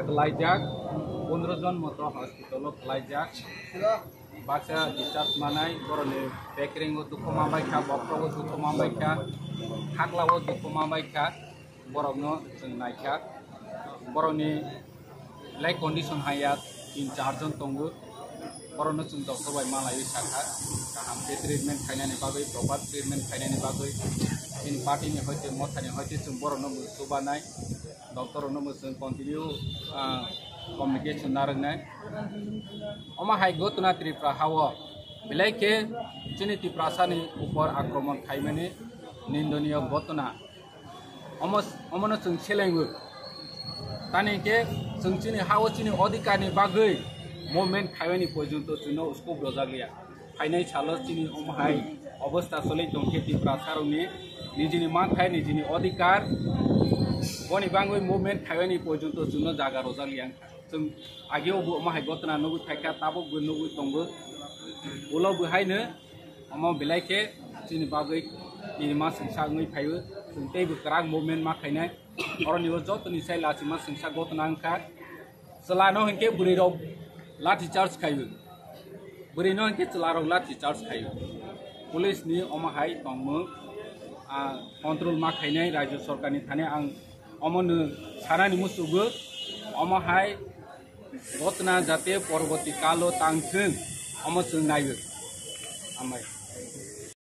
Kelajak, 15 জন মতো hospital kelajak, baca discharge manai, borone backring itu kemambaika, bokro itu kemambaika, haklawo itu kemambaika, borogno Thangui Naikha, borone life condition hayat in charge tunggu, borone cung dokter by malai sakha, kaham treatment kainani bagai, proper treatment kainani bagai, in party ni hoite motani hoite cung borone musubanai. Dokter ono musim continue communication narangnai. Oma hai gotuna Tiprasa hawa. Bilai ke cini Tiprasa ni upor akromon kaimene nindoniya gotuna. Omono chung selengu. Tani ke chung cini hawa cini odika ni bagai moment kaimene pojunto chuno usko brojaglia. Kainai chalo cini oma hai অবস্থা চলে দংকে Tiprasa roni nijini মান খাই nijini অধিকার Boni bangui movement kawani pojunto juno jaga rozaliang jung ageo bu mahai gotna nogu thaika tabo bu nogu tongbu ulo bu haine amo bilaike chini bagui ni ma singsa ngui phayu jung tei bu krang movement ma khainai oroni o jotoni sai lasi ma singsa gotna angka selano hinke buri ro lathi charge khayu buri no hinke chlaro lathi charge khayu police ni amo hai tongmu control ma khainai rajya sarkar ni thane ang অমন সারানি মুসুগো অমহাই ঘটনা যাতে পরবর্তী কালো তাংথং অমচং নাইগো আমায়